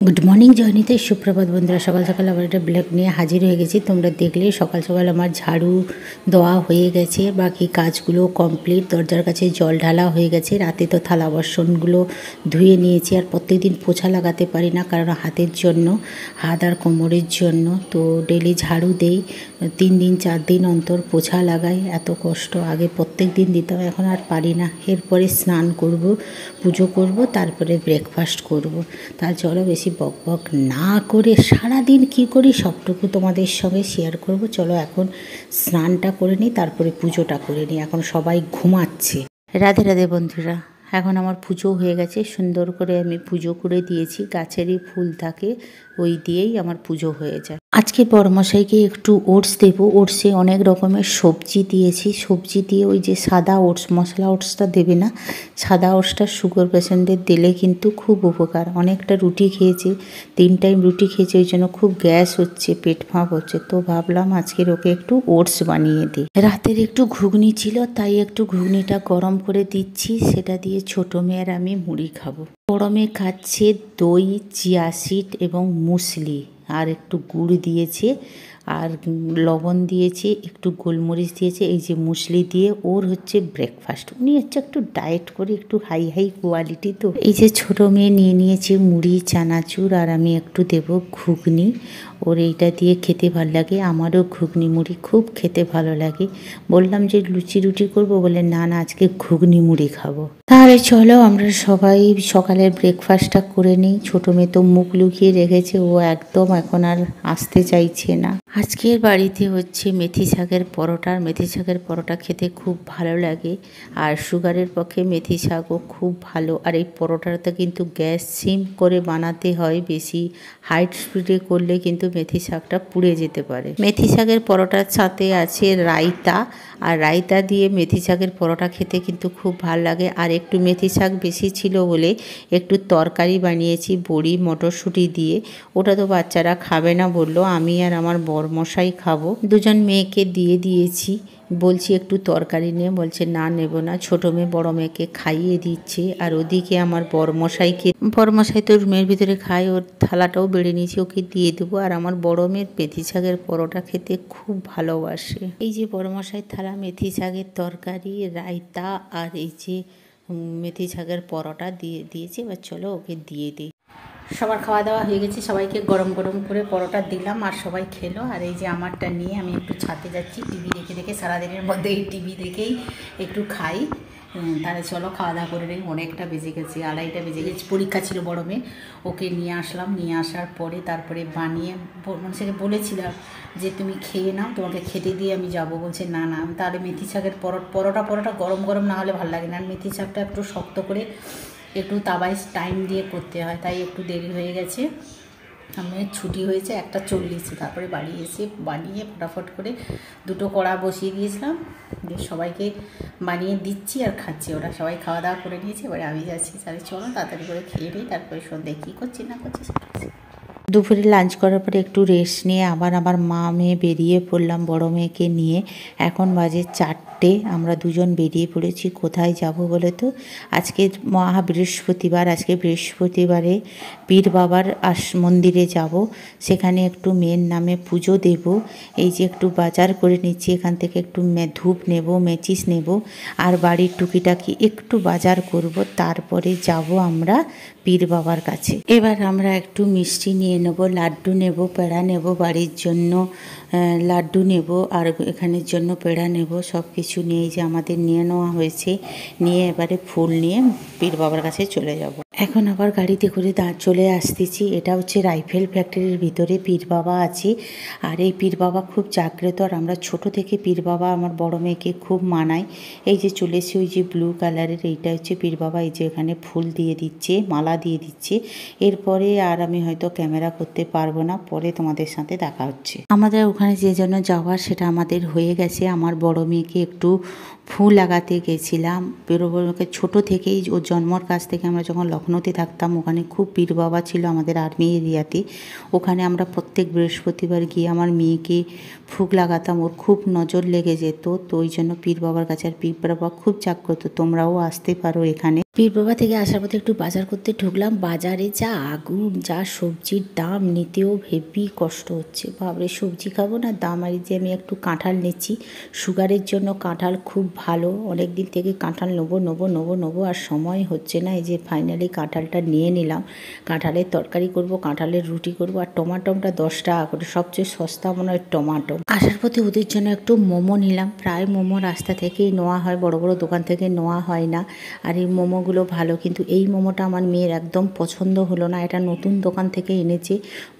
Good morning জয়নিতে সুপ্রভাত বন্ধুরা। সকাল সকাল আবার একটা ব্লগ নিয়ে হাজির হয়ে গেছি। তোমরা দেখলে সকাল সকাল আমার ঝাড়ু দেওয়া হয়ে গেছে, বাকি কাজগুলো কমপ্লিট। দরজার কাছে জল ঢালা হয়ে গেছে। রাতে তো থালা বাসনগুলো ধুয়ে নিয়েছি। আর প্রত্যেকদিন পোছা লাগাতে পারি না, কারণ হাতের জন্য, হাত আর কোমরের জন্য। তো ডেলি ঝাড়ু দেই, 3 দিন 4 দিন অন্তর পোছা লাগাই। এত কষ্ট আগে প্রত্যেক দিন দিতাম, এখন আর পারি না। এরপরে স্নান করব, পুজো করব, তারপরে ব্রেকফাস্ট করব। তা চলো বেশি বক বক না করে সারাদিন কী করি সবটুকু তোমাদের সঙ্গে শেয়ার করব। চলো এখন স্নানটা করে নিই, তারপরে পুজোটা করে নিই। এখন সবাই ঘুমাচ্ছে। রাধে রাধে বন্ধুরা। এখন আমার পুজো হয়ে গেছে, সুন্দর করে আমি পুজো করে দিয়েছি। গাছেরই ফুল থাকে, ওই দিয়েই আমার পুজো হয়ে যায়। আজকে বড়মশাইকে একটু ওটস দেবো। ওটসে অনেক রকমের সবজি দিয়েছি। সবজি দিয়ে ওই যে সাদা ওটস, মশলা ওটসটা দেবে না, সাদা ওটসটা সুগার পেশেন্টদের দিলে কিন্তু খুব উপকার। অনেকটা রুটি খেয়েছে, 3 টাইম রুটি খেয়েছে, ওই জন্য খুব গ্যাস হচ্ছে, পেট ফাঁপ হচ্ছে। তো ভাবলাম আজকের ওকে একটু ওটস বানিয়ে দিই। রাতের একটু ঘুগনি ছিল, তাই একটু ঘুগনিটা গরম করে দিচ্ছি। সেটা দিয়ে ছোটো মেয়ের আমি মুড়ি খাবো। বড় মেয়ে খাচ্ছে দই, চিয়া সিড এবং মুসলি, আর একটু গুড় দিয়েছে, আর লবণ দিয়েছে, একটু গোলমরিচ দিয়েছে। এই যে মুসলি দিয়ে ওর হচ্ছে ব্রেকফাস্ট। উনি হচ্ছে একটু ডায়েট করে, একটু হাই কোয়ালিটি। তো এই যে ছোটো মেয়ে নিয়ে নিয়েছে মুড়ি, চানাচুর, আর আমি একটু দেবো ঘুগনি। ওর এইটা দিয়ে খেতে ভালো লাগে। আমারও ঘুগনি মুড়ি খুব খেতে ভালো লাগে। বললাম যে লুচি রুটি করবো, বলে না না আজকে ঘুগনি মুড়ি খাবো। তাহলে চলো আমরা সবাই সকালের ব্রেকফাস্টটা করে নিই। ছোটো মেয়ে তো মুখ লুকিয়ে রেখেছে, ও একদম এখন আর আসতে চাইছে না। আজকের বাড়িতে হচ্ছে মেথি শাকের পরোটা। মেথি শাকের পরোটা খেতে খুব ভালো লাগে, আর সুগারের পক্ষে মেথি শাকও খুব ভালো। আর এই পরোটাটা কিন্তু গ্যাস সিম করে বানাতে হয়, বেশি হাই স্পিডে করলে কিন্তু মেথি শাকটা পুড়ে যেতে পারে। মেথি শাকের পরোটার সাথে আছে রায়তা, আর রায়তা দিয়ে মেথি শাকের পরোটা খেতে কিন্তু খুব ভালো লাগে। আর একটু মেথি শাক বেশি ছিল বলে একটু তরকারি বানিয়েছি বড়ি মটরশুঁটি দিয়ে। ওটা তো বাচ্চারা খাবে না বললো, আমি আর আমার বরমশাই খাবো। দুজন মেয়েকে দিয়ে দিয়েছি, বলছি একটু তরকারি নিয়ে, বলছে না নেব না। ছোটো মেয়ে বড় মেয়েকে খাইয়ে দিচ্ছে, আর ওদিকে আমার বরমশাই তো রুমের ভিতরে খায়, ওর থালাটাও বেড়ে নিয়েছি, ওকে দিয়ে দেবো। আর আমার বড় মেয়ের মেথি শাকের পরোটা খেতে খুব ভালোবাসে। এই যে বরমশাই থালা, মেথি শাকের তরকারি, রায়তা, আর এই যে মেথি শাকের পরোটা দিয়ে দিয়েছি। এবার চলো ওকে দিয়ে দিই। সবার খাওয়া দাওয়া হয়ে গেছে, সবাইকে গরম গরম করে পরোটা দিলাম, আর সবাই খেলো। আর এই যে আমারটা নিয়ে আমি একটু ছাদে যাচ্ছি, টিভি দেখে দেখে। সারাদিনের মধ্যে এই টিভি দেখেই একটু খাই। তাহলে চলো খাওয়া দাওয়া করে নিই। অনেকটা বেজে গেছে, 2:30টা বেজে গেছে। পরীক্ষা ছিল বড় মেয়ে, ওকে নিয়ে আসলাম। নিয়ে আসার পরে তারপরে বানিয়ে মানুষকে বলেছিলাম যে তুমি খেয়ে নাও, তোমাকে খেতে দিয়ে আমি যাবো। বলছে না না। তাহলে মেথি শাকের পরোটা গরম গরম না হলে ভালো লাগে না। আর মেথি শাকটা একটু শক্ত করে একটু তাওয়ায় টাইম দিয়ে করতে হয়, তাই একটু দেরি হয়ে গেছে। আমার ছুটি হয়েছে 1:40, তারপরে বাড়ি এসে বানিয়ে ফটাফট করে 2টো কড়া বসিয়ে দিয়েছিলাম, দিয়ে সবাইকে বানিয়ে দিচ্ছি আর খাচ্ছি। ওরা সবাই খাওয়া দাওয়া করে নিয়েছে, এবারে আমি যাচ্ছি। তাহলে চলো তাড়াতাড়ি করে খেয়ে নিই, তারপরে সন্ধ্যায় কী করছি না করছি সেটা। দুপুরে লাঞ্চ করার পরে একটু রেস্ট নিয়ে আবার আমার মা মেয়ে বেরিয়ে পড়লাম বড় মেয়েকে নিয়ে। এখন বাজে 4টে, আমরা দুজন বেরিয়ে পড়েছি। কোথায় যাব বলে তো? আজকে বৃহস্পতিবার, আজকে বৃহস্পতিবারে পীর বাবার মন্দিরে যাব। সেখানে একটু মেয়ের নামে পুজো দেব। এই যে একটু বাজার করে নিচ্ছি, এখান থেকে একটু ধূপ নেব, মেচিস নেব, আর বাড়ির টুকিটাকি একটু বাজার করব। তারপরে যাব আমরা পীর বাবার কাছে। এবার আমরা একটু মিষ্টি নিয়ে নেব, লাড্ডু নেব, পেড়া নেব, বাড়ির জন্য লাড্ডু নেব, আর এখানের জন্য পেড়া নেব। সব কিছু নিয়ে যে আমাদের নিয়ে নেওয়া হয়েছে, নিয়ে এবারে ফুল নিয়ে পীর বাবার কাছে চলে যাব। এখন আবার গাড়িতে করে চলে আসতেছি। এটা হচ্ছে রাইফেল ফ্যাক্টরির ভিতরে পীর বাবা আছে। আর এই পীর বাবা খুব জাগ্রত, আর আমরা ছোট থেকে পীর বাবা আমার বড় মেয়েকে খুব মানাই। এই যে চলেছি, ওই যে ব্লু কালারের, এইটা হচ্ছে পীর বাবা। এই যে এখানে ফুল দিয়ে দিচ্ছে, মালা দিয়ে দিচ্ছে। এরপরে আর আমি হয়তো ক্যামেরা করতে পারবো না, পরে তোমাদের সাথে দেখা হচ্ছে। আমাদের ওখানে যে জন্য যাওয়ার সেটা আমাদের হয়ে গেছে। আমার বড় মেয়েকে একটু ফুল লাগাতে গেছিলাম। বড় মেয়েকে ছোটো থেকেই, ওর জন্মর কাছ থেকে, আমরা যখন লখনৌতে থাকতাম ওখানে খুব পীর বাবা ছিল আমাদের আর্মি এরিয়াতে। ওখানে আমরা প্রত্যেক বৃহস্পতিবার গিয়ে আমার মেয়েকে ফুল লাগাতাম, ওর খুব নজর লেগে যেত। তো ওই জন্য পীর বাবার কাছে, আর পীর বাবা খুব জাগ্রত, তোমরাও আসতে পারো এখানে। পীরবাবা থেকে আসার পথে একটু বাজার করতে ঢুকলাম। বাজারে যা আগুন, যা সবজির দাম, নিতেও হেভি কষ্ট হচ্ছে। বাবরে সবজি খাবো না দাম। আর যে আমি একটু কাঁঠাল নিচ্ছি, সুগারের জন্য কাঁঠাল খুব ভালো। অনেক দিন থেকে কাঁঠাল নেবো আর সময় হচ্ছে না। এই যে ফাইনালি কাঁঠালটা নিয়ে নিলাম। কাঁঠালের তরকারি করব, কাঁঠালের রুটি করব। আর টমাটোটা 10 টাকা করে, সবচেয়ে সস্তা মনে হয় টমাটো। আসার পথে ওদের জন্য একটু মোমো নিলাম। প্রায় মোমো রাস্তা থেকেই নেওয়া হয়, বড় বড় দোকান থেকে নেওয়া হয় না। আর এই মোমোগুলো ভালো, কিন্তু এই মোমোটা আমার মেয়ের একদম পছন্দ হলো না। এটা নতুন দোকান থেকে এনেছে,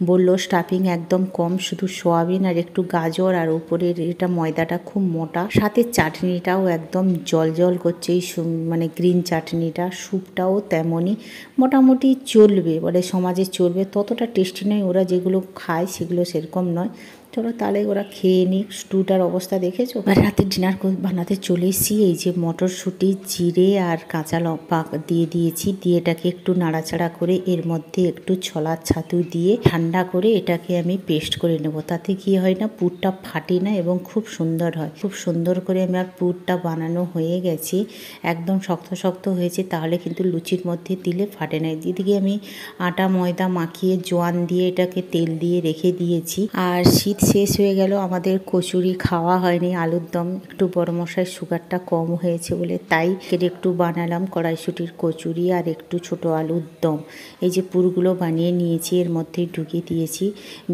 বললো স্টাফিং একদম কম, শুধু সোয়াবিন আর একটু গাজর, আর উপরের এটা ময়দাটা খুব মোটা, সাথে চাটনিটাও একদম জল জল করছে। এই মানে গ্রিন চাটনিটা, স্যুপটাও তেমনই, মোটামুটি চলবে, বলে সমাজে চলবে, ততটা টেস্টি নয়। ওরা যেগুলো খায় সেগুলো সেরকম নয়। চলো তাহলে ওরা খেয়ে নিক। স্টুটার অবস্থা দেখেছো। রাতে ডিনার বানাতে চলে এসেছি। এই যে মটরশুঁটি, জিরে আর কাঁচা লঙ্কা দিয়ে দিয়েছি, দিয়ে এটাকে একটু নাড়াচাড়া করে এর মধ্যে একটু ছোলার ছাতু দিয়ে ঠান্ডা করে এটাকে আমি পেস্ট করে নেব। তাতে কি হয় না, পুরটা ফাটে না এবং খুব সুন্দর হয়। খুব সুন্দর করে আমার পুরটা বানানো হয়ে গেছে, একদম শক্ত শক্ত হয়েছে, তাহলে কিন্তু লুচির মধ্যে দিলে ফাটে না। এদিকে আমি আটা ময়দা মাখিয়ে জোয়ান দিয়ে এটাকে তেল দিয়ে রেখে দিয়েছি। আর শীত শেষ হয়ে গেল, আমাদের কচুরি খাওয়া হয়নি, আলুর দম। একটু বড়মশাই সুগারটা কম হয়েছে বলে তাই একটু বানালাম কড়াইশুঁটির কচুরি আর একটু ছোট আলুর দম। এই যে পুরগুলো বানিয়ে নিয়েছি, এর মধ্যেই ঢুকিয়ে দিয়েছি।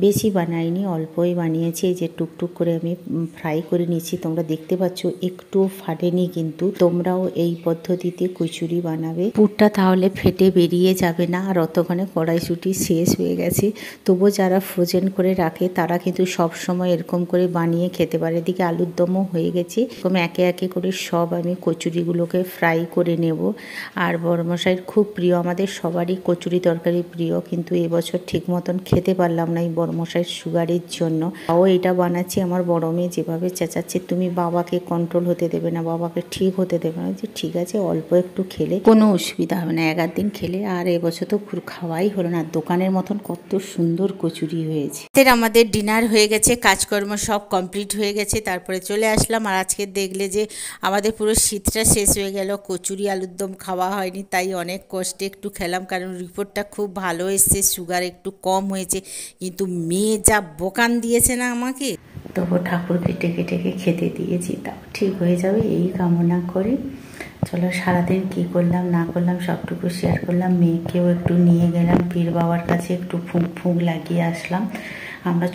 বেশি বানাইনি, অল্পই বানিয়েছি। এই যে টুকটুক করে আমি ফ্রাই করে নিয়েছি, তোমরা দেখতে পাচ্ছ একটুও ফাটেনি। কিন্তু তোমরাও এই পদ্ধতিতে কচুরি বানাবে, পুরটা তাহলে ফেটে বেরিয়ে যাবে না। আর অতক্ষণে কড়াইশুঁটি শেষ হয়ে গেছে। তবুও যারা ফ্রোজেন করে রাখে তারা কিন্তু সব সময় এরকম করে বানিয়ে খেতে পারে। এদিকে আলুর দমও হয়ে গেছে। এরকম একে একে করে সব আমি কচুরিগুলোকে ফ্রাই করে নেব। আর বড়মশাইয়ের খুব প্রিয়, আমাদের সবারই কচুরি তরকারি প্রিয়, কিন্তু এবছর ঠিক মতন খেতে পারলাম না এই বড়মশাইয়ের সুগারের জন্য। ও এটা বানাচ্ছি, আমার বড় মেয়ে যেভাবে চেঁচাচ্ছে, তুমি বাবাকে কন্ট্রোল হতে দেবে না, বাবাকে ঠিক হতে দেবে না। যে ঠিক আছে, অল্প একটু খেলে কোনো অসুবিধা হবে না, 11 দিন খেলে। আর এবছর তো খাওয়াই হলো না। দোকানের মতন কত সুন্দর কচুরি হয়েছে। আমাদের ডিনার হয়ে গেছে, কাজকর্ম সব কমপ্লিট হয়ে গেছে, তারপরে চলে আসলাম। আর আজকে দেখলে যে আমাদের পুরো শীতটা শেষ হয়ে গেল, কচুরি আলুর দম খাওয়া হয়নি, তাই অনেক কষ্টে একটু খেলাম। কারণ রিপোর্টটা খুব ভালো এসছে, সুগার একটু কম হয়েছে, কিন্তু মেয়ে যা বোকান দিয়েছে না আমাকে। তবু ঠাকুরকে ডেকে ডেকে খেতে দিয়েছি, তাও ঠিক হয়ে যাবে এই কামনা করে। চলো সারাদিন কী করলাম না করলাম সবটুকু শেয়ার করলাম। মেয়েকেও একটু নিয়ে গেলাম পীর বাবার কাছে, একটু ফুঁক লাগিয়ে আসলাম। আমরা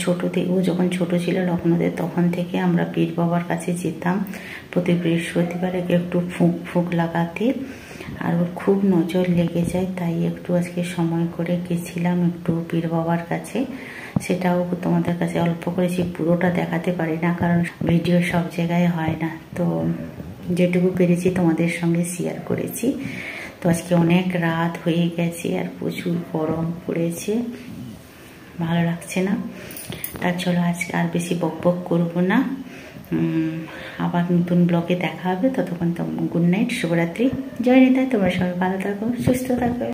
ও যখন ছোট ছিল লখনৌতে, তখন থেকে আমরা পীর বাবার কাছে যেতাম প্রতি বৃহস্পতিবারে একটু ফুঁক লাগাতে। আর ওর খুব নজর লেগে যায়, তাই একটু আজকে সময় করে গেছিলাম একটু পীর বাবার কাছে। সেটাও তোমাদের কাছে অল্প করেছি, পুরোটা দেখাতে পারি না, কারণ ভিডিও সব জায়গায় হয় না। তো যেটুকু পেরেছি তোমাদের সঙ্গে শেয়ার করেছি। তো আজকে অনেক রাত হয়ে গেছে আর প্রচুর গরম পড়েছে, ভালো লাগছে না। তার চলো আজকে আর বেশি বকবক করবো না। আবার নতুন ব্লগে দেখা হবে, ততক্ষণ তো গুড নাইট, শুভরাত্রি, জয় নিতাই। তোমরা সবাই ভালো থাকো, সুস্থ থাকো।